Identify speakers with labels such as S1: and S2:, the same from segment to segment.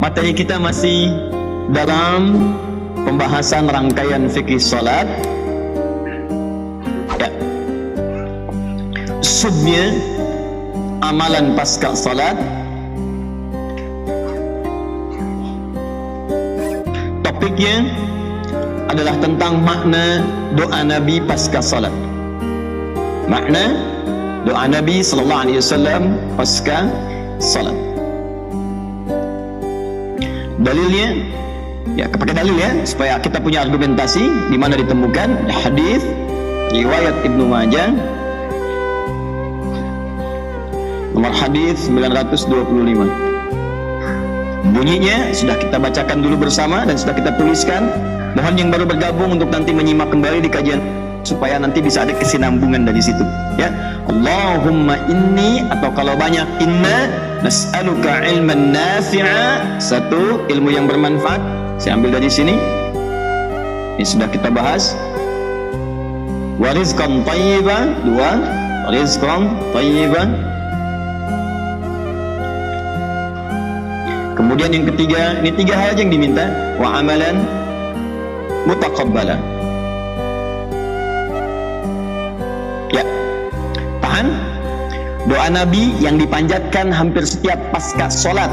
S1: Materi kita masih dalam pembahasan rangkaian fikih salat. Ya. Subnya amalan pasca salat. Topiknya adalah tentang makna doa Nabi pasca salat. Makna doa Nabi sallallahu alaihi wasallam pasca salat. Dalilnya, ya pakai dalil ya, supaya kita punya argumentasi di mana ditemukan hadis riwayat Ibnu Majah nomor hadis 925. Bunyinya sudah kita bacakan dulu bersama dan sudah kita tuliskan. Mohon yang baru bergabung untuk nanti menyimak kembali di kajian supaya nanti bisa ada kesinambungan dari situ. Ya, Allahumma inni, atau kalau banyak inna nas'aluka ilman nafi'a, satu, ilmu yang bermanfaat. Saya ambil dari sini. Ini sudah kita bahas. Wa rizqan thayyiban, dua, rizqan thayyiban. Kemudian yang ketiga, ini tiga hal yang diminta. Wa amalan mutaqabbala. Ya, tahan. Doa Nabi yang dipanjatkan hampir setiap pasca sholat.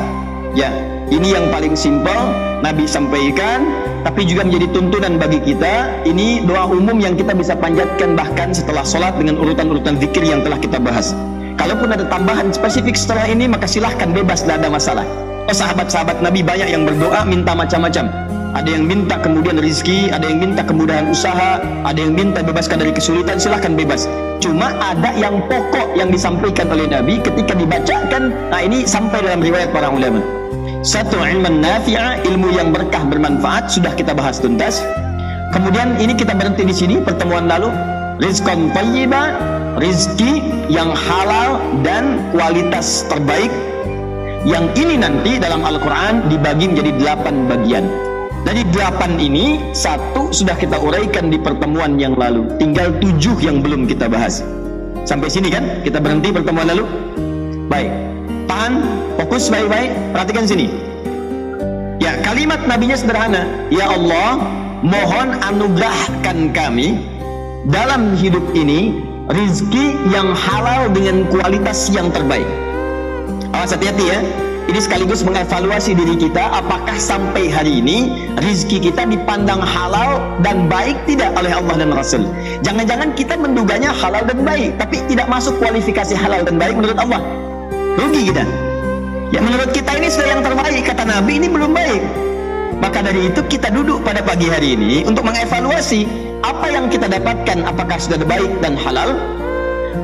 S1: Ya, ini yang paling simpel Nabi sampaikan, tapi juga menjadi tuntunan bagi kita. Ini doa umum yang kita bisa panjatkan bahkan setelah sholat dengan urutan-urutan zikir yang telah kita bahas. Kalaupun ada tambahan spesifik setelah ini, maka silahkan, bebas, tidak ada masalah. Oh, sahabat-sahabat Nabi banyak yang berdoa minta macam-macam. Ada yang minta kemudian rezeki, ada yang minta kemudahan usaha, ada yang minta bebaskan dari kesulitan, silahkan bebas. Cuma ada yang pokok yang disampaikan oleh Nabi ketika dibacakan. Nah, ini sampai dalam riwayat para ulama. Satu, ilman nafi'a, ilmu yang berkah bermanfaat, sudah kita bahas tuntas. Kemudian ini kita berhenti di sini pertemuan lalu. Rizqan thayyiban, rizki yang halal dan kualitas terbaik. Yang ini nanti dalam Al-Quran dibagi menjadi 8 bagian. Dari 8 ini, 1 sudah kita uraikan di pertemuan yang lalu. Tinggal 7 yang belum kita bahas. Sampai sini kan? Kita berhenti pertemuan lalu. Baik, tahan, fokus baik-baik, perhatikan sini. Ya, kalimat nabinya sederhana. Ya Allah, mohon anugerahkan kami dalam hidup ini rizki yang halal dengan kualitas yang terbaik. Awas, hati-hati ya. Ini sekaligus mengevaluasi diri kita, apakah sampai hari ini rizki kita dipandang halal dan baik tidak oleh Allah dan Rasul. Jangan-jangan kita menduganya halal dan baik, tapi tidak masuk kualifikasi halal dan baik menurut Allah. Rugi kita. Ya, menurut kita ini sudah yang terbaik, kata Nabi ini belum baik. Maka dari itu kita duduk pada pagi hari ini untuk mengevaluasi apa yang kita dapatkan, apakah sudah baik dan halal.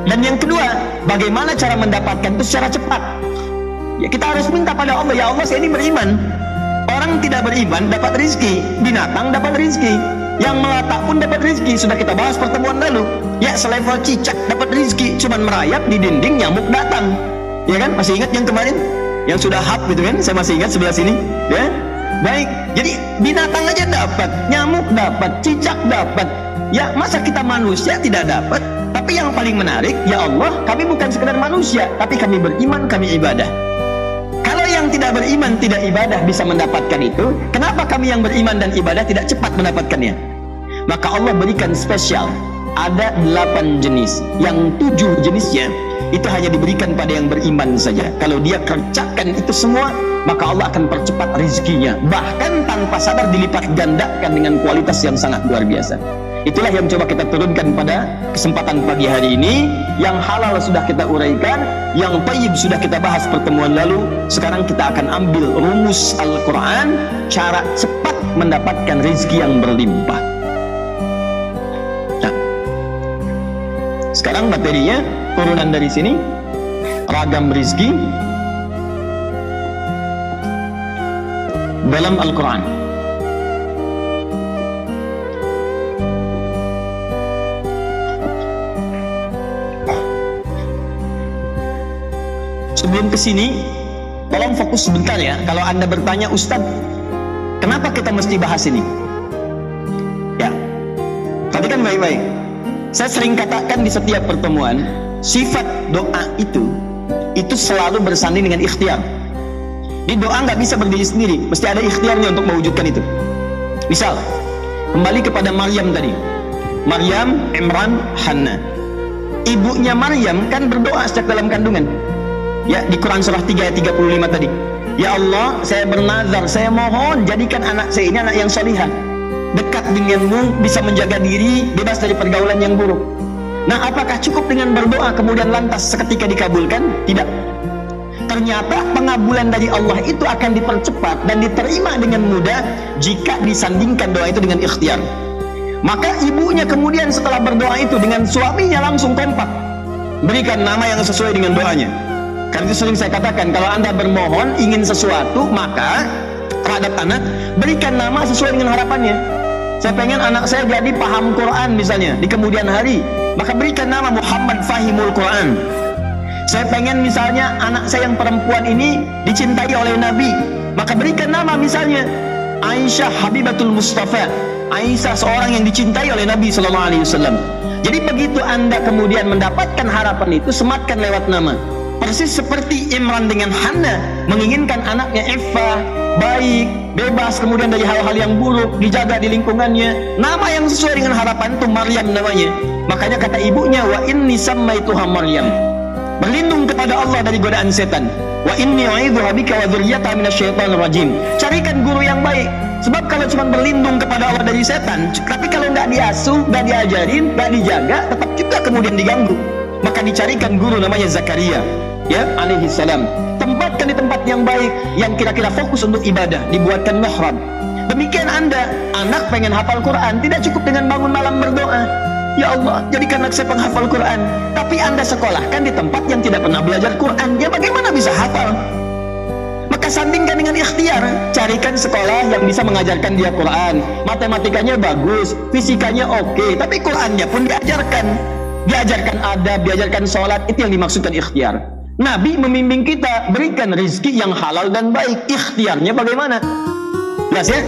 S1: Dan yang kedua, bagaimana cara mendapatkan itu secara cepat. Ya, kita harus minta pada Allah, ya Allah, saya ini beriman. Orang tidak beriman dapat rizki, binatang dapat rizki, yang melata pun dapat rizki. Sudah kita bahas pertemuan lalu. Ya, selevel cicak dapat rizki, cuman merayap di dinding nyamuk datang. Ya kan, masih ingat yang kemarin? Yang sudah hap gitu kan, saya masih ingat sebelah sini. Ya, baik. Jadi binatang aja dapat, nyamuk dapat, cicak dapat. Ya, masa kita manusia tidak dapat? Tapi yang paling menarik, ya Allah, kami bukan sekedar manusia, tapi kami beriman, kami ibadah. Kalau yang tidak beriman, tidak ibadah bisa mendapatkan itu, kenapa kami yang beriman dan ibadah tidak cepat mendapatkannya? Maka Allah berikan spesial. Ada 8 jenis. Yang 7 jenisnya itu hanya diberikan pada yang beriman saja. Kalau dia kerjakan itu semua, maka Allah akan percepat rezekinya. Bahkan tanpa sadar dilipat gandakan dengan kualitas yang sangat luar biasa. Itulah yang coba kita turunkan pada kesempatan pagi hari ini. Yang halal sudah kita uraikan, yang thayyib sudah kita bahas pertemuan lalu. Sekarang kita akan ambil rumus Al-Quran, cara cepat mendapatkan rezeki yang berlimpah. Nah, sekarang materinya turunan dari sini, ragam rezeki dalam Al-Quran. Sebelum ke sini, tolong fokus sebentar ya. Kalau Anda bertanya, Ustadz, kenapa kita mesti bahas ini? Ya, perhatikan baik-baik. Saya sering katakan di setiap pertemuan, sifat doa itu selalu bersanding dengan ikhtiar. Di doa nggak bisa berdiri sendiri, mesti ada ikhtiarnya untuk mewujudkan itu. Misal, kembali kepada Maryam tadi. Maryam, Imran, Hannah. Ibunya Maryam kan berdoa sejak dalam kandungan. Ya, di Quran surah 3 ayat 35 tadi. Ya Allah, saya bernazar, saya mohon jadikan anak saya ini anak yang salihah, dekat denganmu, bisa menjaga diri, bebas dari pergaulan yang buruk. Nah, apakah cukup dengan berdoa kemudian lantas seketika dikabulkan? Tidak. Ternyata pengabulan dari Allah itu akan dipercepat dan diterima dengan mudah jika disandingkan doa itu dengan ikhtiar. Maka ibunya kemudian setelah berdoa itu dengan suaminya langsung kompak, berikan nama yang sesuai dengan doanya. Karena itu sering saya katakan, kalau Anda bermohon ingin sesuatu, maka terhadap anak, berikan nama sesuai dengan harapannya. Saya pengen anak saya jadi paham Quran misalnya di kemudian hari, maka berikan nama Muhammad Fahimul Quran. Saya pengen misalnya anak saya yang perempuan ini dicintai oleh Nabi, maka berikan nama misalnya Aisyah Habibatul Mustafa, Aisyah seorang yang dicintai oleh Nabi SAW. Jadi begitu Anda kemudian mendapatkan harapan itu, sematkan lewat nama. Persis seperti Imran dengan Hannah menginginkan anaknya Eva, baik, bebas kemudian dari hal-hal yang buruk, dijaga di lingkungannya. Nama yang sesuai dengan harapan itu Maryam namanya. Makanya kata ibunya, wa inni sammaituha Maryam, berlindung kepada Allah dari godaan setan. Wa inni a'idzuha bika wa dzurriyyataha minasyaitonir rajim. Carikan guru yang baik. Sebab kalau cuma berlindung kepada Allah dari setan, tapi kalau nggak diasuh, nggak diajarin, nggak dijaga, tetap juga kemudian diganggu. Maka dicarikan guru namanya Zakaria, ya, alaihi salam. Tempatkan di tempat yang baik, yang kira-kira fokus untuk ibadah, dibuatkan mihrab. Demikian Anda, anak pengen hafal Quran, tidak cukup dengan bangun malam berdoa, ya Allah, jadikan anak saya penghafal Quran. Tapi Anda sekolahkan di tempat yang tidak pernah belajar Quran, ya bagaimana bisa hafal? Maka sandingkan dengan ikhtiar, carikan sekolah yang bisa mengajarkan dia Quran. Matematikanya bagus, fisikanya oke, tapi Qurannya pun diajarkan. Diajarkan adab, diajarkan sholat, itu yang dimaksudkan ikhtiar. Nabi membimbing kita, berikan rezeki yang halal dan baik. Ikhtiarnya bagaimana? Jelas ya?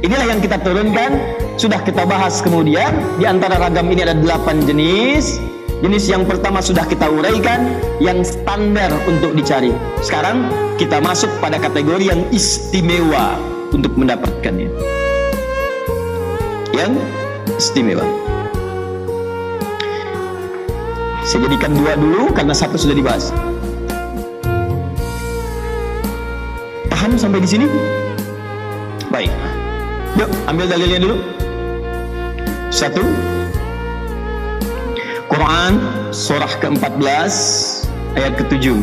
S1: Inilah yang kita turunkan, sudah kita bahas kemudian. Di antara ragam ini ada 8 jenis. Jenis yang pertama sudah kita uraikan, yang standar untuk dicari. Sekarang kita masuk pada kategori yang istimewa untuk mendapatkannya. Yang istimewa. Saya jadikan 2 dulu karena 1 sudah dibahas. Tahan sampai di sini? Baik. Yuk, ambil dalilnya dulu. 1. Quran surah ke-14 ayat ke-7.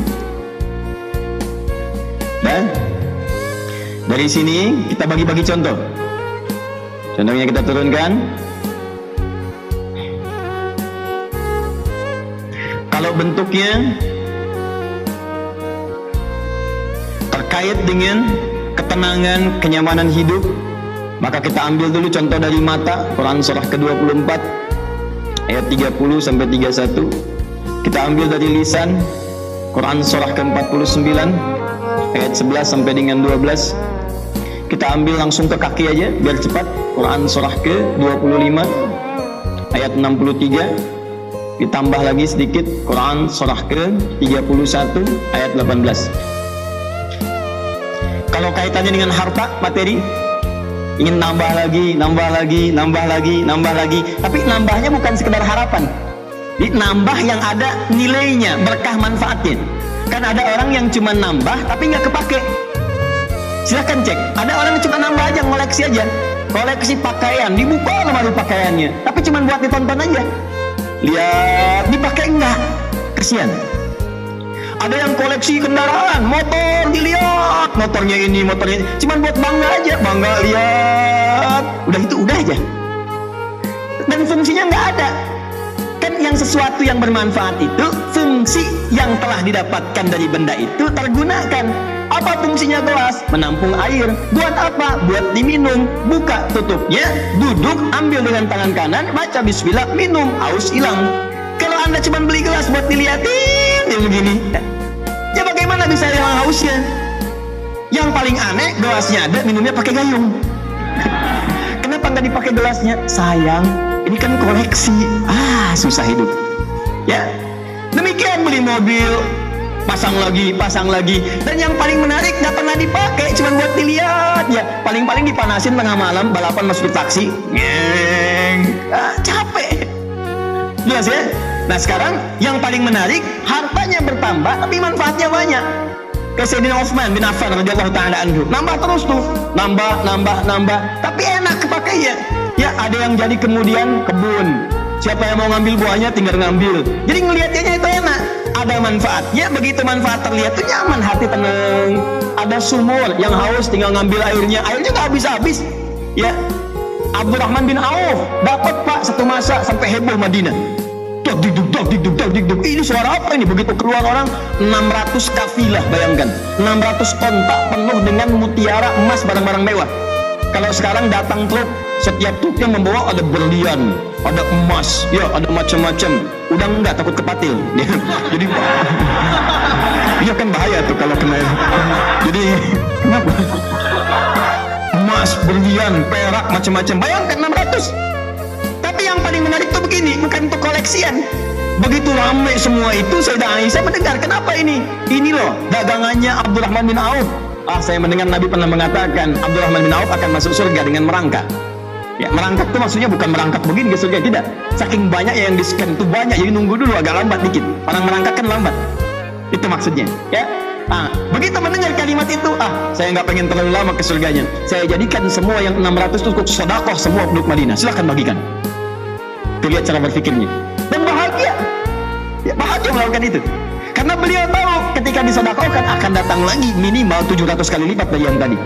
S1: Dan dari sini kita bagi-bagi contoh. Contohnya kita turunkan. Kalau bentuknya terkait dengan ketenangan, kenyamanan hidup, maka kita ambil dulu contoh dari mata. Quran surah ke-24 ayat 30 sampai 31. Kita ambil dari lisan. Quran surah ke-49 ayat 11 sampai dengan 12. Kita ambil langsung ke kaki aja biar cepat. Quran surah ke-25 ayat 63. Ditambah lagi sedikit, Quran surah ke-31 ayat 18. Kalau kaitannya dengan harta, materi, ingin nambah lagi, nambah lagi, nambah lagi, nambah lagi. Tapi nambahnya bukan sekedar harapan, nambah yang ada nilainya, berkah manfaatnya. Kan ada orang yang cuma nambah tapi nggak kepake. Silahkan cek, ada orang yang cuma nambah aja, ngoleksi aja, koleksi pakaian, dibuka lemari pakaiannya, tapi cuma buat ditonton aja. Lihat, dipakai enggak? Kasihan. Ada yang koleksi kendaraan, motor, dilihat, motornya ini, motornya ini, cuman buat bangga aja, bangga lihat. Udah itu, udah aja. Dan fungsinya nggak ada. Kan yang sesuatu yang bermanfaat itu, fungsi yang telah didapatkan dari benda itu tergunakan. Apa fungsinya gelas? Menampung air. Buat apa? Buat diminum. Buka tutupnya, duduk, ambil dengan tangan kanan, baca bismillah, minum, haus hilang. Kalau Anda cuma beli gelas buat dilihatin yang begini, ya bagaimana bisa hilang hausnya? Yang paling aneh, gelasnya ada, minumnya pakai gayung. Kenapa nggak dipakai gelasnya? Sayang, ini kan koleksi. Susah hidup. Ya, demikian beli mobil, pasang lagi, dan yang paling menarik nggak pernah dipakai, cuma buat dilihat ya. Paling-paling dipanasin tengah malam, balapan masuk taksi, capek, jelas ya. Nah sekarang yang paling menarik, hartanya bertambah tapi manfaatnya banyak. Kayak Sayyidina Utsman bin Affan radhiyallahu taala anhu, nambah terus tuh, nambah, tapi enak kepakai ya. Ya ada yang jadi kemudian kebun, siapa yang mau ngambil buahnya tinggal ngambil, jadi ngelihatnya itu enak. Ada manfaatnya, begitu manfaat terlihat tuh nyaman, hati tenang. Ada sumur yang haus tinggal ngambil airnya nggak habis-habis ya. Abdurrahman bin Auf dapat Pak satu masa sampai heboh Madinah. Duk, ini suara apa ini? Begitu keluar orang, 600 kafilah, bayangkan 600 kontak penuh dengan mutiara, emas, barang-barang mewah. Kalau sekarang datang truk, setiap truknya membawa ada berlian, ada emas, ya ada macam-macam. Udah enggak, takut kepatil. Jadi iya kan bahaya tuh kalau kena. Jadi kenapa? Emas, berlian, perak, macam-macam. Bayangkan 600. Tapi yang paling menarik tuh begini, bukan untuk koleksian. Begitu ramai semua itu, Sayyidah Aisyah mendengar, kenapa ini? Ini loh dagangannya Abdurrahman bin Auf. Saya mendengar Nabi pernah mengatakan Abdurrahman bin Auf akan masuk surga dengan merangkak. Ya, merangkak itu maksudnya bukan merangkak begini ke surga, tidak. Saking banyak yang di-scan itu banyak, jadi nunggu dulu agak lambat dikit. Orang merangkak kan lambat. Itu maksudnya, ya. Begitu mendengar kalimat itu, saya nggak pengen terlalu lama ke surganya. Saya jadikan semua yang 600 itu untuk sedekah semua penduduk Madinah. Silahkan bagikan. Tuh lihat cara berfikirnya. Dan bahagia. Ya, bahagia melakukan itu. Karena beliau tahu ketika disedekahkan akan datang lagi minimal 700 kali lipat dari yang tadi.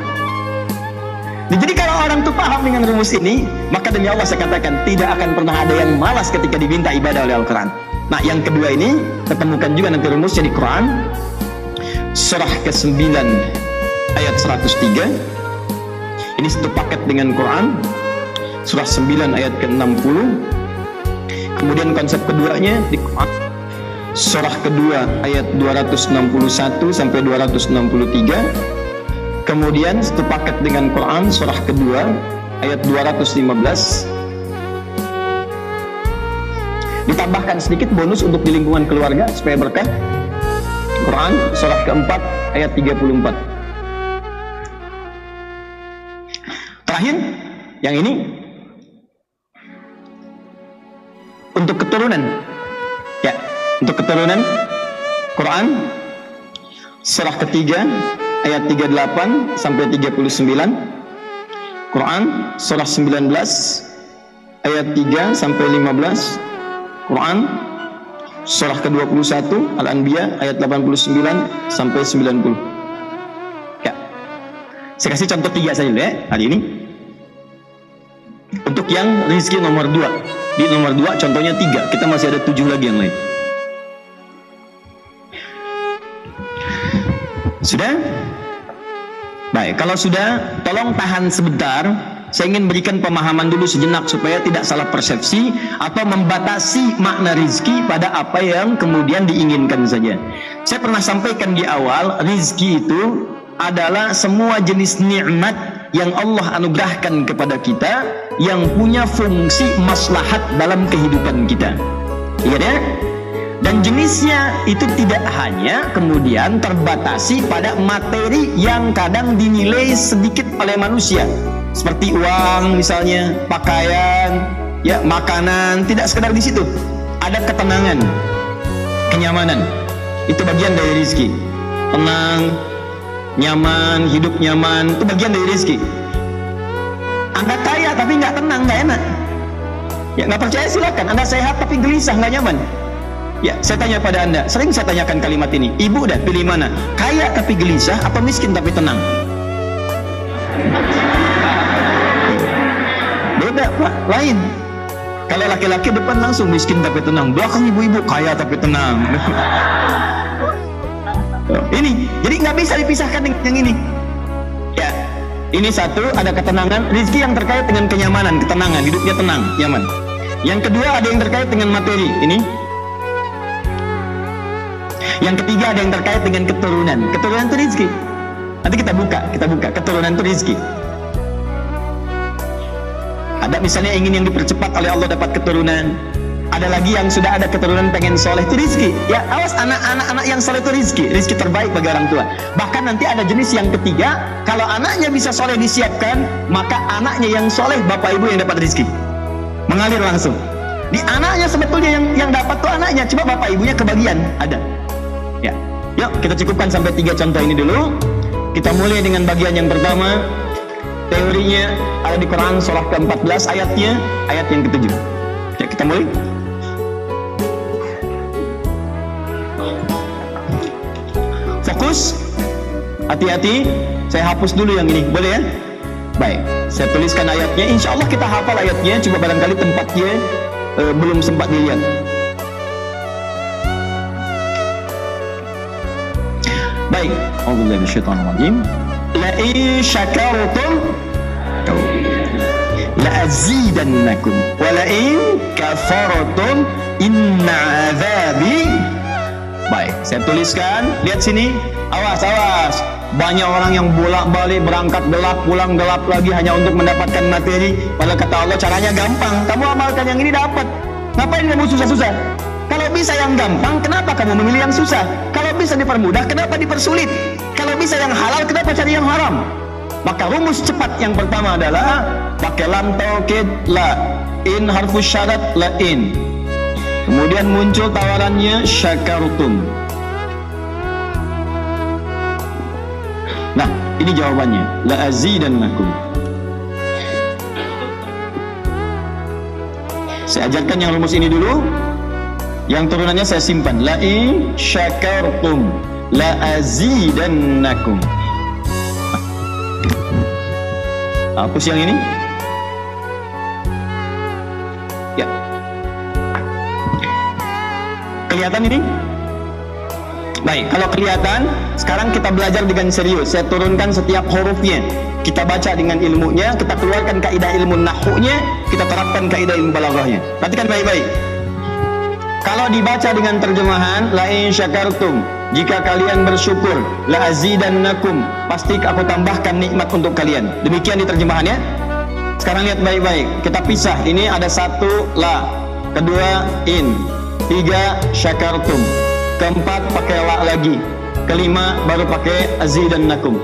S1: Jadi kalau orang tuh paham dengan rumus ini, maka demi Allah saya katakan tidak akan pernah ada yang malas ketika diminta ibadah oleh Al-Quran. Nah yang kedua ini ketemukan juga nanti rumusnya di Quran, surah ke-9 ayat 103. Ini satu paket dengan Quran, surah 9 ayat ke-60. Kemudian konsep keduanya di Quran, surah kedua ayat 261 sampai 263. Kemudian satu paket dengan Quran, surah kedua ayat 215. Ditambahkan sedikit bonus untuk di lingkungan keluarga supaya berkah. Quran surah keempat ayat 34. Terakhir yang ini untuk keturunan. Ya, untuk keturunan Quran surah ketiga ayat 38 sampai 39. Quran surah 19 ayat 3 sampai 15. Quran surah ke-21 Al-Anbiya ayat 89 sampai 90. Ya. Saya kasih contoh 3 saja ya hari ini. Untuk yang rizki nomor 2. Di nomor 2 contohnya 3. Kita masih ada 7 lagi yang lain. Sudah? Baik, kalau sudah, tolong tahan sebentar. Saya ingin berikan pemahaman dulu sejenak supaya tidak salah persepsi atau membatasi makna rizki pada apa yang kemudian diinginkan saja. Saya pernah sampaikan di awal, rizki itu adalah semua jenis nikmat yang Allah anugerahkan kepada kita yang punya fungsi maslahat dalam kehidupan kita. Iya ya? Dan jenisnya itu tidak hanya kemudian terbatasi pada materi yang kadang dinilai sedikit oleh manusia, seperti uang misalnya, pakaian, ya makanan. Tidak sekedar di situ. Ada ketenangan, kenyamanan. Itu bagian dari rezeki. Tenang, nyaman, hidup nyaman, itu bagian dari rezeki. Anda kaya tapi nggak tenang, nggak enak. Ya nggak percaya silakan. Anda sehat tapi gelisah, nggak nyaman. Ya, saya tanya pada Anda, sering saya tanyakan kalimat ini. Ibu dah pilih mana? Kaya tapi gelisah atau miskin tapi tenang? Beda Pak, lain. Kalau laki-laki depan langsung miskin tapi tenang, belakang ibu-ibu kaya tapi tenang. Ini, jadi nggak bisa dipisahkan dengan yang ini. Ya, ini satu, ada ketenangan, rezeki yang terkait dengan kenyamanan, ketenangan, hidupnya tenang, nyaman. Yang kedua ada yang terkait dengan materi, ini. Yang ketiga ada yang terkait dengan keturunan. Keturunan itu rezeki. Nanti kita buka keturunan itu rezeki. Ada misalnya ingin yang dipercepat oleh Allah dapat keturunan. Ada lagi yang sudah ada keturunan pengen soleh itu rizki. Ya awas, anak-anak yang soleh itu rizki terbaik bagi orang tua. Bahkan nanti ada jenis yang ketiga, kalau anaknya bisa soleh disiapkan, maka anaknya yang soleh, bapak ibu yang dapat rizki, mengalir langsung. Di anaknya sebetulnya yang dapat tuh anaknya, coba bapak ibunya kebagian ada. Ya, yuk kita cukupkan sampai 3 contoh ini dulu. Kita mulai dengan bagian yang pertama. Teorinya ada di Quran surah ke-14 ayatnya, ayat yang ke-7. Ya, kita mulai. Fokus, hati-hati. Saya hapus dulu yang ini, boleh ya? Baik, saya tuliskan ayatnya. Insya Allah kita hafal ayatnya. Cuma barangkali tempatnya belum sempat dilihat. Baik, A'udzubillahi minasyaitonir rajim. La in syakartum la azidannakum wa la in kafartum inna azabi. Baik, saya tuliskan. Lihat sini. Awas, awas. Banyak orang yang bolak-balik berangkat gelap, pulang gelap lagi hanya untuk mendapatkan materi. Padahal kata Allah caranya gampang. Kamu amalkan yang ini dapat. Ngapain kamu susah-susah? Kalau bisa yang gampang, kenapa kamu memilih yang susah? Kalau bisa dipermudah, kenapa dipersulit? Kalau bisa yang halal, kenapa cari yang haram? Maka rumus cepat yang pertama adalah pakai lam taukid, la. In harfus syarat, la in. Kemudian muncul tawarannya syakartum. Nah, ini jawabannya. La azidannakum. Saya ajarkan yang rumus ini dulu. Yang turunannya saya simpan. La in syakartum la azidannakum. Hapus yang ini. Ya. Kelihatan ini? Baik, kalau kelihatan, sekarang kita belajar dengan serius. Saya turunkan setiap hurufnya. Kita baca dengan ilmunya, kita keluarkan kaidah ilmu nahwunya, kita terapkan kaidah ilmu balaghahnya. Perhatikan baik-baik. Kalau dibaca dengan terjemahan la in syakartum, jika kalian bersyukur, la azidannakum, pasti aku tambahkan nikmat untuk kalian. Demikian di terjemahannya. Sekarang lihat baik-baik. Kita pisah. Ini ada 1 la, kedua in, 3 syakartum, keempat pakai la lagi, kelima baru pakai azidannakum.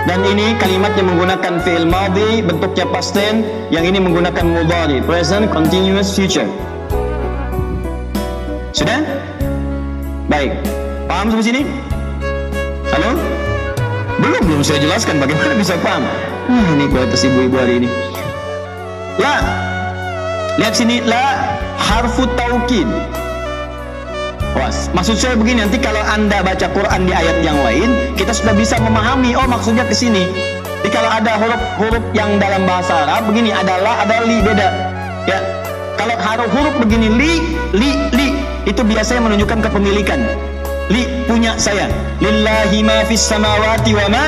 S1: Dan ini kalimatnya menggunakan fi'il madhi, bentuknya past tense, yang ini menggunakan mudhari, present continuous future. Sudah? Baik. Paham sampai sini? Halo? Belum saya jelaskan bagaimana bisa paham. Ini kualitas ibu-ibu hari ini. La. Lihat sini, la harfu taukid. Was. Maksud saya begini, nanti kalau Anda baca Quran di ayat yang lain, kita sudah bisa memahami, oh maksudnya ke sini. Jadi kalau ada huruf-huruf yang dalam bahasa Arab begini, ada la, ada li, beda. Ya. Kalau huruf begini li, itu biasanya menunjukkan kepemilikan. Li, punya saya. Lillahi ma fis samawati wa ma.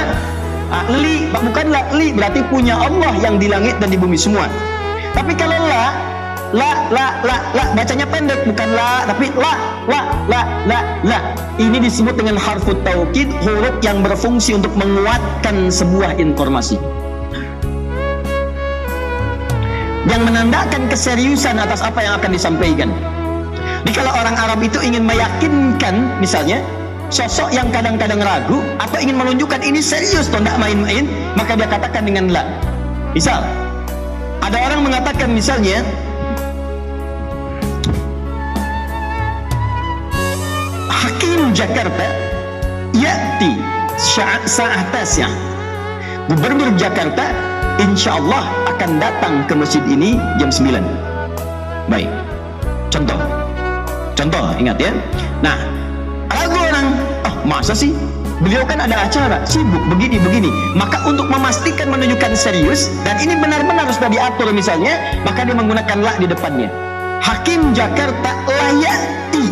S1: Li, bukanlah li, berarti punya Allah yang di langit dan di bumi semua. Tapi kalau la, bacanya pendek, bukan la, tapi la. Ini disebut dengan harfut taukid, huruf yang berfungsi untuk menguatkan sebuah informasi, yang menandakan keseriusan atas apa yang akan disampaikan. Jadi kalau orang Arab itu ingin meyakinkan, misalnya sosok yang kadang-kadang ragu atau ingin menunjukkan ini serius, tidak main-main, maka dia katakan dengan la. Misal, ada orang mengatakan misalnya, Hakim Jakarta ya'ti sa'atasya. Gubernur Jakarta insya Allah akan datang ke masjid ini jam 9. Baik. Contoh, ingat ya. Nah, ragu orang, oh masa sih? Beliau kan ada acara, sibuk begini. Maka untuk memastikan menunjukkan serius, dan ini benar-benar sudah diatur misalnya, maka dia menggunakan la di depannya. Hakim Jakarta layati,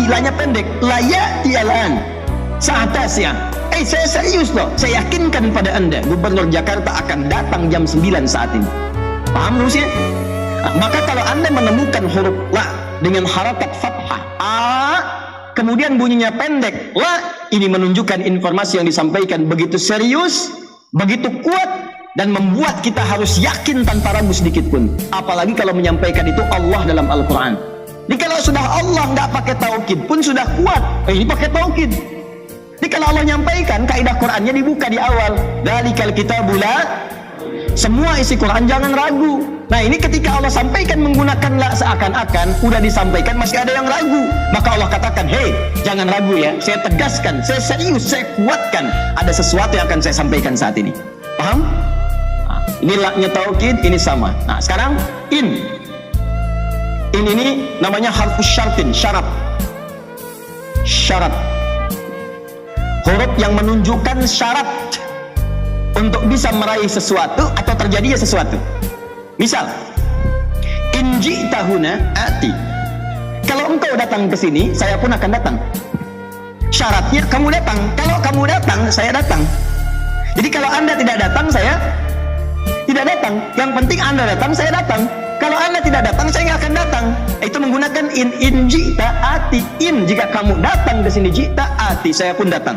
S1: lanya pendek, layati al-an. Sa'atasya. Saya serius loh, saya yakinkan pada Anda, Gubernur Jakarta akan datang jam 9 saat ini. Paham rumusnya? Nah, maka kalau Anda menemukan huruf la dengan harakat fathah a, kemudian bunyinya pendek la, ini menunjukkan informasi yang disampaikan begitu serius, begitu kuat, dan membuat kita harus yakin tanpa ragu sedikit pun. Apalagi kalau menyampaikan itu Allah dalam Al-Quran. Jadi kalau sudah Allah nggak pakai taukid pun sudah kuat. Ini pakai taukid. Jadi kalau Allah nyampaikan, kaidah Qurannya dibuka di awal. Dzalikal kitabul la, semua isi Quran jangan ragu. Nah ini ketika Allah sampaikan menggunakan la seakan-akan udah disampaikan masih ada yang ragu, maka Allah katakan, hei jangan ragu ya, saya tegaskan, saya serius, saya kuatkan, ada sesuatu yang akan saya sampaikan saat ini. Paham? Nah, ini la-nya taukid, ini sama. Nah sekarang in ini namanya harfus syartin, syarat. Syarat, huruf yang menunjukkan syarat untuk bisa meraih sesuatu atau terjadinya sesuatu. Misal, in ji'tahuna ati. Kalau engkau datang ke sini, saya pun akan datang. Syaratnya kamu datang. Kalau kamu datang, saya datang. Jadi kalau Anda tidak datang, saya tidak datang. Yang penting Anda datang, saya datang. Kalau Anda tidak datang, saya nggak akan datang. Itu menggunakan in ji'ta ati. In, jika kamu datang ke sini, ji'ta ati, saya pun datang.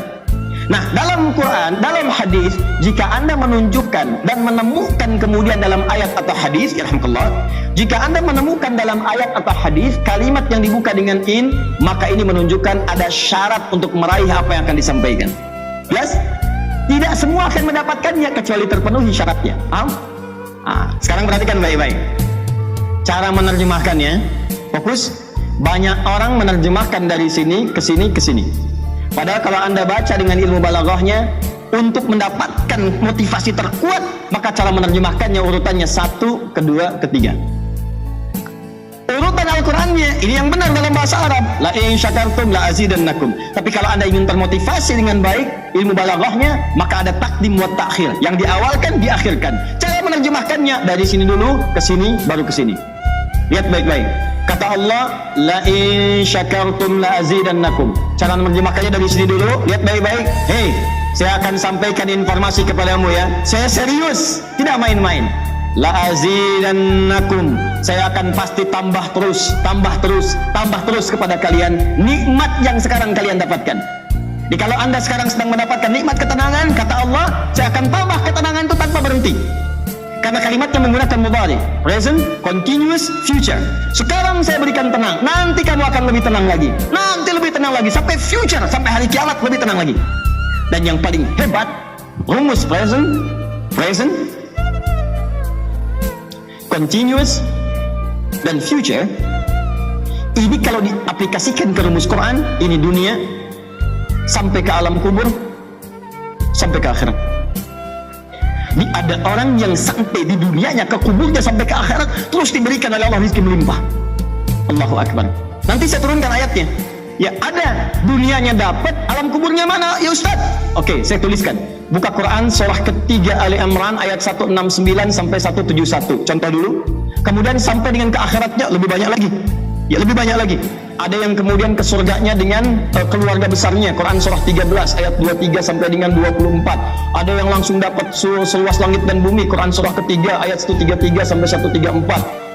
S1: Nah, dalam Quran, dalam hadis, jika Anda menunjukkan dan menemukan kemudian dalam ayat atau hadis, yarhamkallah, jika Anda menemukan dalam ayat atau hadis kalimat yang dibuka dengan in, maka ini menunjukkan ada syarat untuk meraih apa yang akan disampaikan. Yes? Tidak semua akan mendapatkannya kecuali terpenuhi syaratnya. Paham? Nah, sekarang perhatikan baik-baik. Cara menerjemahkannya, fokus. Banyak orang menerjemahkan dari sini ke sini ke sini. Padahal kalau Anda baca dengan ilmu balaghahnya, untuk mendapatkan motivasi terkuat, maka cara menerjemahkannya urutannya 1, 2, 3. Urutan Al-Qurannya, ini yang benar dalam bahasa Arab. La in syakartum la azidannakum. Tapi kalau Anda ingin termotivasi dengan baik, ilmu balaghahnya, maka ada takdim wa ta'khir. Yang diawalkan, diakhirkan. Cara menerjemahkannya, dari sini dulu, ke sini, baru ke sini. Lihat baik-baik. Kata Allah, la in syakartum la azidannakum. Cara menerjemahkannya dari sini dulu, lihat baik-baik. Hei, saya akan sampaikan informasi kepadamu ya. Saya serius, tidak main-main. La azidannakum. Saya akan pasti tambah terus, tambah terus, tambah terus kepada kalian nikmat yang sekarang kalian dapatkan. Jadi kalau Anda sekarang sedang mendapatkan nikmat ketenangan, kata Allah, saya akan tambah ketenangan itu tanpa berhenti. Karena kalimatnya menggunakan mudhari, present, continuous, future. Sekarang saya berikan tenang, nanti kamu akan lebih tenang lagi, nanti lebih tenang lagi, sampai future, sampai hari kiamat lebih tenang lagi. Dan yang paling hebat, rumus present, continuous, dan future. Ini kalau diaplikasikan ke rumus Quran, ini dunia, sampai ke alam kubur, sampai ke akhirat. Ini ada orang yang sampai di dunianya ke kuburnya sampai ke akhirat terus diberikan oleh Allah rezeki melimpah. Allahu Akbar. Nanti saya turunkan ayatnya. Ya ada, dunianya dapat, alam kuburnya mana? Ya Ustaz. Oke, saya tuliskan. Buka Quran surah ketiga Ali Imran ayat 169 sampai 171. Contoh dulu. Kemudian sampai dengan ke akhiratnya lebih banyak lagi. Ya lebih banyak lagi. Ada yang kemudian ke surganya dengan keluarga besarnya. Quran surah 13 ayat 23 sampai dengan 24. Ada yang langsung dapat seluas langit dan bumi. Quran surah ketiga ayat 133 sampai 134.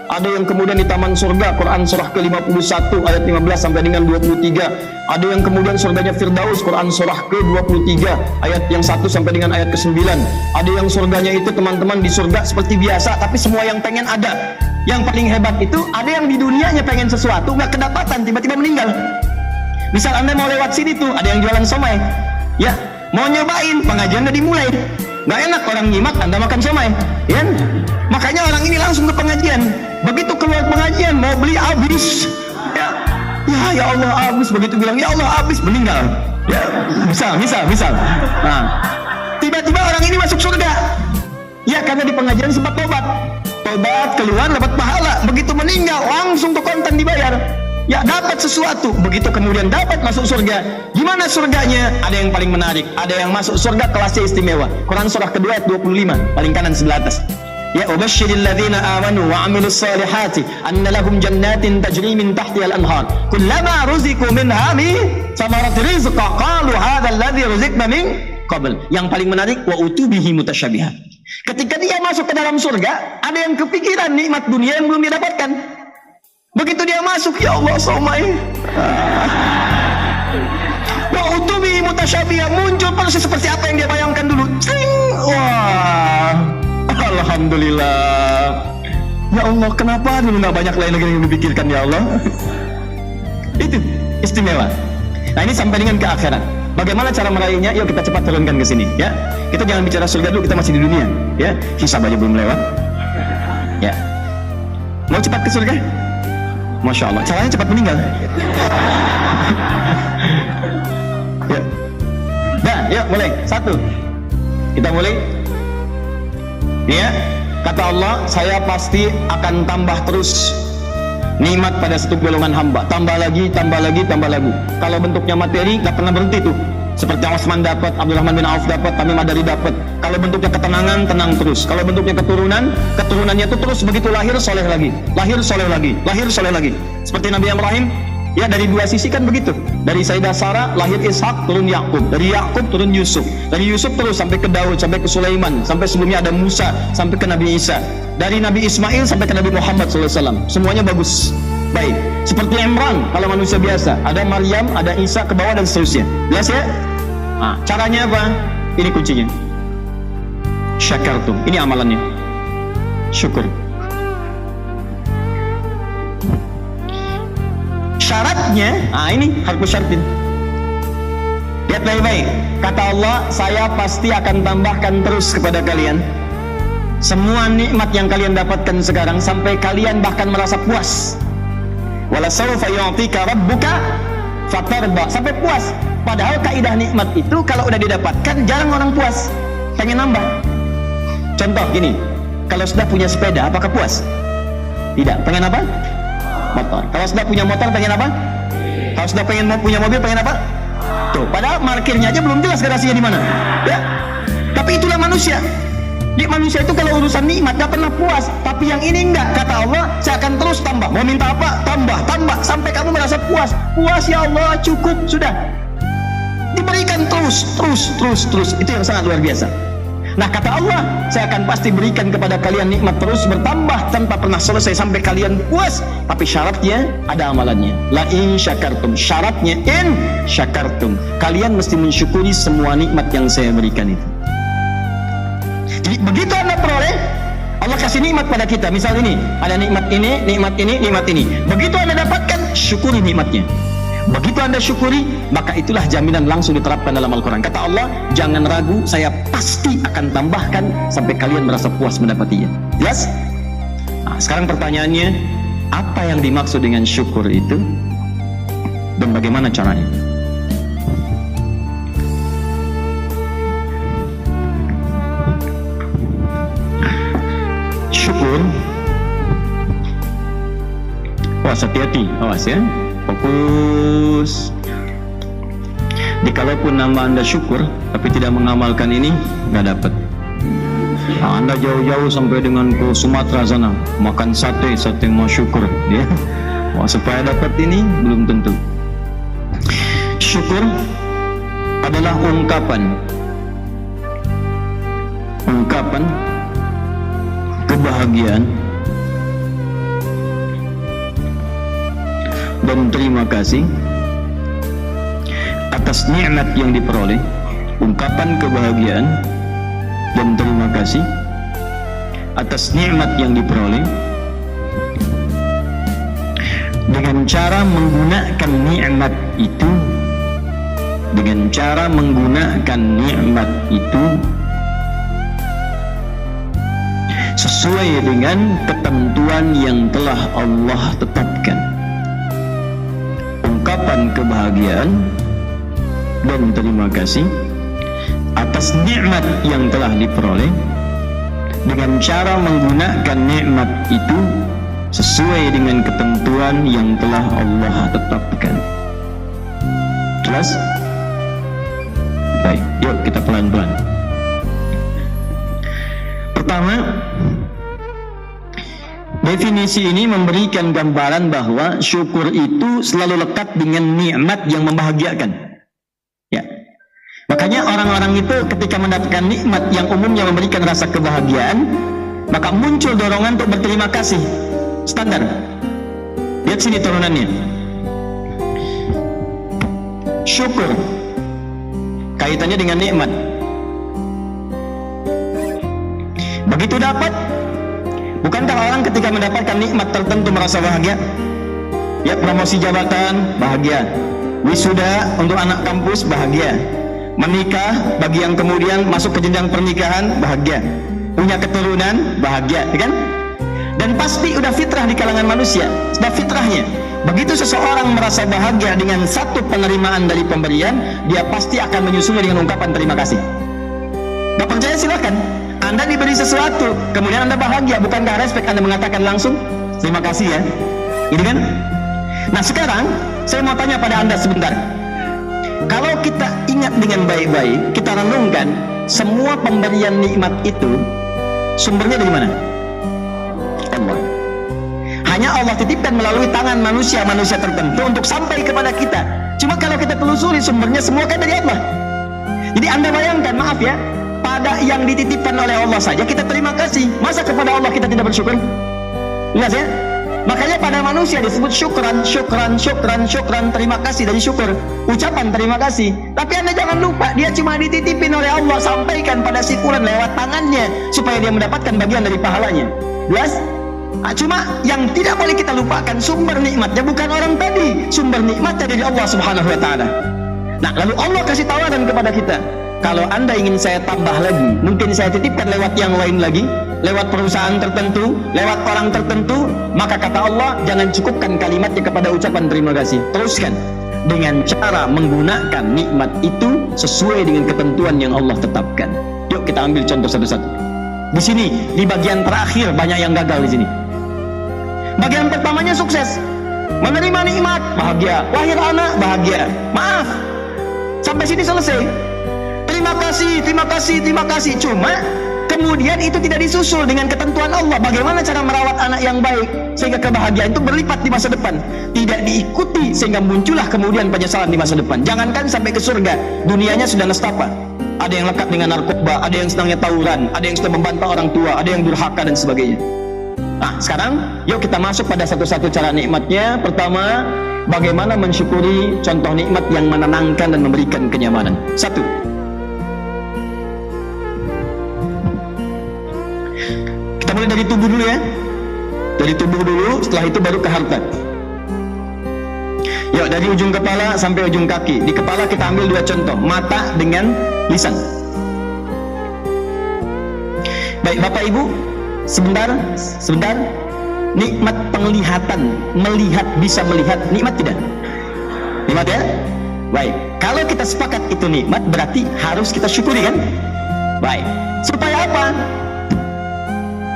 S1: Ada yang kemudian di taman surga. Quran surah ke-51 ayat 15 sampai dengan 23. Ada yang kemudian surganya Firdaus. Quran surah ke-23 ayat yang 1 sampai dengan ayat ke-9. Ada yang surganya itu teman-teman di surga seperti biasa, tapi semua yang pengen ada. Yang paling hebat itu ada yang di dunianya pengen sesuatu nggak kedapatan, tiba-tiba meninggal. Misal Anda mau lewat sini tuh, ada yang jualan somai, ya mau nyobain, pengajian udah dimulai, nggak enak orang nyimak Anda makan somai, ya. Makanya orang ini langsung ke pengajian. Begitu keluar pengajian mau beli habis, ya Allah habis. Begitu bilang ya Allah habis, meninggal. Ya misal. Nah, tiba-tiba orang ini masuk surga, ya karena di pengajian sempat tobat keluar dapat pahala. Begitu meninggal langsung ke konten dibayar, ya dapat sesuatu. Begitu kemudian dapat masuk surga. Gimana surganya? Ada yang paling menarik, ada yang masuk surga kelasnya istimewa. Quran surah kedua ayat 25 paling kanan sebelah atas. Ya ubasyiril ladzina amanu wa amilus solihati anna lahum jannatin tajri min tahtiha al-anhar kullama ruziqu minha min samarati rizqa qalu hadzal ladzi ruziqna min qabl. Yang paling menarik wa utubihi mutasyabiha. Ketika dia masuk ke dalam surga, ada yang kepikiran nikmat dunia yang belum dia dapatkan. Begitu dia masuk, ya Allah somai. Wa utubihi mutasyabiha, muncul persis seperti apa yang dia bayangkan dulu. Wah, alhamdulillah. Ya Allah, kenapa dulu nggak banyak lain lagi yang dipikirkan ya Allah? Itu istimewa. Nah ini sampai dengan ke akhirat. Bagaimana cara meraihnya? Yuk kita cepat turunkan ke sini, ya. Kita jangan bicara surga dulu, kita masih di dunia, ya. Hisab aja belum lewat, ya. Mau cepat ke surga? Masya Allah, caranya cepat meninggal. Ya. Nah, yuk mulai. Satu. Kita mulai. Ya. Kata Allah, saya pasti akan tambah terus nikmat pada satu golongan hamba. Tambah lagi, tambah lagi, tambah lagi. Kalau bentuknya materi, gak pernah berhenti tuh. Seperti Osman dapat, Abdurrahman bin Auf dapat, Tamim Adari dapat. Kalau bentuknya ketenangan, tenang terus. Kalau bentuknya keturunan, keturunannya itu terus begitu lahir soleh lagi, lahir soleh lagi, lahir soleh lagi. Seperti Nabi Ibrahim, ya dari dua sisi kan begitu. Dari Sayyidah Sarah lahir Ishak, turun Yakub. Dari Yakub turun Yusuf. Dari Yusuf terus sampai ke Daud, sampai ke Sulaiman, sampai sebelumnya ada Musa, sampai ke Nabi Isa. Dari Nabi Ismail sampai ke Nabi Muhammad SAW. Semuanya bagus. Baik. Seperti Imran, kalau manusia biasa, ada Maryam, ada Isa ke bawah dan seterusnya. Jelas ya? Nah, caranya apa? Ini kuncinya. Syakartum. Ini amalannya. Syukur. Syaratnya, ini harus syaratin. Lihat baik-baik. Kata Allah, saya pasti akan tambahkan terus kepada kalian semua nikmat yang kalian dapatkan sekarang sampai kalian bahkan merasa puas. Wala sawfa yu'tika rabbuka fatarda, sampai puas. Padahal kaidah nikmat itu kalau udah didapatkan jarang orang puas, pengen nambah. Contoh gini, kalau sudah punya sepeda apakah puas? Tidak, pengen apa? Motor. Kalau sudah punya motor pengen apa? Kalau sudah pengen punya mobil pengen apa? Tuh, padahal parkirnya aja belum jelas garasinya di mana. Ya. Tapi itulah manusia. Di manusia itu kalau urusan nikmat gak pernah puas, tapi yang ini enggak. Kata Allah, saya akan terus tambah. Mau minta apa? Tambah, tambah sampai kamu merasa puas. Puas ya Allah, cukup sudah. Diberikan terus. Itu yang sangat luar biasa. Nah kata Allah, saya akan pasti berikan kepada kalian nikmat terus bertambah tanpa pernah selesai sampai kalian puas. Tapi syaratnya ada amalannya. La in syakartum. Syaratnya in syakartum. Kalian mesti mensyukuri semua nikmat yang saya berikan itu. Jadi begitu Anda peroleh, Allah kasih nikmat pada kita. Misal ini, ada nikmat ini, nikmat ini, nikmat ini. Begitu Anda dapatkan, syukuri nikmatnya. Begitu Anda syukuri, maka itulah jaminan langsung diterapkan dalam Al-Quran. Kata Allah, jangan ragu, saya pasti akan tambahkan sampai kalian merasa puas mendapatinya. Jelas? Nah, sekarang pertanyaannya, apa yang dimaksud dengan syukur itu? Dan bagaimana caranya? Syukur. Awas, hati-hati, awas ya. Fokus. Jikalaupun nama Anda syukur tapi tidak mengamalkan ini, nggak dapat. Nah, Anda jauh-jauh sampai dengan ke Sumatera sana makan sate mau syukur, ya. Wah, supaya dapat ini belum tentu. Syukur adalah ungkapan kebahagiaan dan terima kasih atas nikmat yang diperoleh. Ungkapan kebahagiaan dan terima kasih atas nikmat yang diperoleh dengan cara menggunakan nikmat itu, sesuai dengan ketentuan yang telah Allah tetapkan. Ungkapan kebahagiaan dan terima kasih atas nikmat yang telah diperoleh dengan cara menggunakan nikmat itu sesuai dengan ketentuan yang telah Allah tetapkan. Jelas? Baik, yuk kita pelan-pelan. Pertama, definisi ini memberikan gambaran bahwa syukur itu selalu lekat dengan nikmat yang membahagiakan. Ya. Makanya orang-orang itu ketika mendapatkan nikmat yang umumnya memberikan rasa kebahagiaan, maka muncul dorongan untuk berterima kasih. Standar. Lihat sini turunannya. Syukur kaitannya dengan nikmat. Begitu dapat, bukankah orang ketika mendapatkan nikmat tertentu merasa bahagia? Ya, promosi jabatan, bahagia. Wisuda untuk anak kampus, bahagia. Menikah bagi yang kemudian masuk ke jenjang pernikahan, bahagia. Punya keturunan, bahagia, ya kan? Dan pasti udah fitrah di kalangan manusia, sudah fitrahnya. Begitu seseorang merasa bahagia dengan satu penerimaan dari pemberian, dia pasti akan menyusulnya dengan ungkapan terima kasih. Gak percaya silakan. Anda diberi sesuatu, kemudian Anda bahagia, bukankah respek Anda mengatakan langsung terima kasih ya? Gitu kan? Nah sekarang saya mau tanya pada Anda sebentar. Kalau kita ingat dengan baik-baik, kita renungkan, semua pemberian nikmat itu sumbernya dari mana? Allah. Hanya Allah titipkan melalui tangan manusia-manusia tertentu untuk sampai kepada kita. Cuma kalau kita telusuri sumbernya semua kan dari Allah. Jadi Anda bayangkan, maaf ya, pada yang dititipkan oleh Allah saja kita terima kasih. Masa kepada Allah kita tidak bersyukur? Jelas ya? Makanya pada manusia disebut syukran, syukran, syukran, syukran, terima kasih dari syukur, ucapan terima kasih. Tapi Anda jangan lupa, dia cuma dititipin oleh Allah, sampaikan pada si fulan lewat tangannya supaya dia mendapatkan bagian dari pahalanya. Jelas? Nah, cuma yang tidak boleh kita lupakan, sumber nikmatnya bukan orang tadi, sumber nikmatnya dari Allah Subhanahu wa Ta'ala. Nah, lalu Allah kasih tawaran kepada kita, kalau Anda ingin saya tambah lagi, mungkin saya titipkan lewat yang lain lagi, lewat perusahaan tertentu, lewat orang tertentu, maka kata Allah, jangan cukupkan kalimatnya kepada ucapan terima kasih, teruskan dengan cara menggunakan nikmat itu sesuai dengan ketentuan yang Allah tetapkan. Yuk kita ambil contoh satu-satu. Di sini, di bagian terakhir banyak yang gagal di sini. Bagian pertamanya sukses, menerima nikmat, bahagia, lahir anak, bahagia. Maaf, sampai sini selesai. Terima kasih, terima kasih, terima kasih. Cuma kemudian itu tidak disusul dengan ketentuan Allah. Bagaimana cara merawat anak yang baik sehingga kebahagiaan itu berlipat di masa depan? Tidak diikuti sehingga muncullah kemudian penyesalan di masa depan. Jangankan sampai ke surga, dunianya sudah nestapa. Ada yang lekat dengan narkoba, ada yang senangnya tawuran, ada yang sudah membantah orang tua, ada yang durhaka dan sebagainya. Nah sekarang yuk kita masuk pada satu-satu cara nikmatnya. Pertama, bagaimana mensyukuri contoh nikmat yang menenangkan dan memberikan kenyamanan. Satu, kita mulai dari tubuh dulu ya. Dari tubuh dulu, setelah itu baru ke harta. Yuk dari ujung kepala sampai ujung kaki. Di kepala kita ambil dua contoh, mata dengan lisan. Baik Bapak Ibu, sebentar. Nikmat penglihatan, melihat, bisa melihat, nikmat tidak? Nikmat ya? Baik, kalau kita sepakat itu nikmat, berarti harus kita syukuri kan? Baik, supaya apa?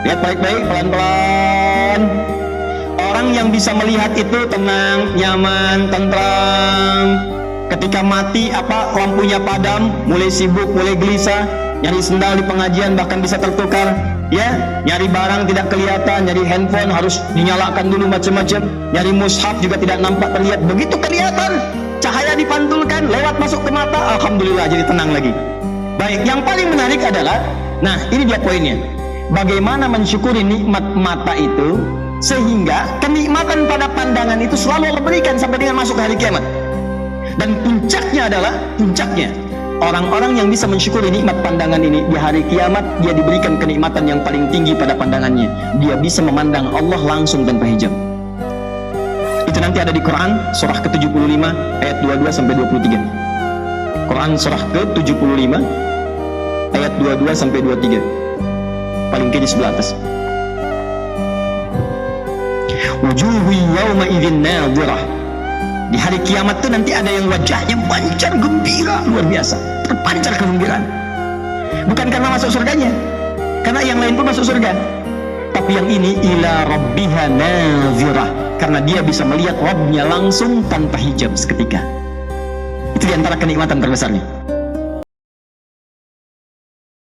S1: Lihat baik-baik, pelan-pelan. Orang yang bisa melihat itu tenang, nyaman, tentram. Ketika mati lampunya padam, mulai sibuk, mulai gelisah, nyari sendal di pengajian bahkan bisa tertukar, ya, nyari barang tidak kelihatan, nyari handphone harus dinyalakan dulu macam-macam, nyari mushaf juga tidak nampak terlihat, begitu kelihatan cahaya dipantulkan lewat masuk ke mata, alhamdulillah jadi tenang lagi. Baik, yang paling menarik adalah, nah ini dia poinnya, bagaimana mensyukuri nikmat mata itu sehingga kenikmatan pada pandangan itu selalu Allah berikan sampai dengan masuk ke hari kiamat. Dan puncaknya adalah, orang-orang yang bisa mensyukuri nikmat pandangan ini di hari kiamat, dia diberikan kenikmatan yang paling tinggi pada pandangannya. Dia bisa memandang Allah langsung tanpa hijab. Itu nanti ada di Quran surah ke-75 ayat 22 sampai 23. Quran surah ke-75 ayat 22 sampai 23. Paling kiri sebelah atas. Wujuhu yawma idzin nadhirah. Di hari kiamat itu nanti ada yang wajahnya pancar gembira, luar biasa, terpancar kegembiraan. Bukan karena masuk surganya, karena yang lain pun masuk surga, tapi yang ini ila rabbiha nazirah, karena dia bisa melihat Rabbnya langsung tanpa hijab seketika. Itu diantara kenikmatan terbesarnya.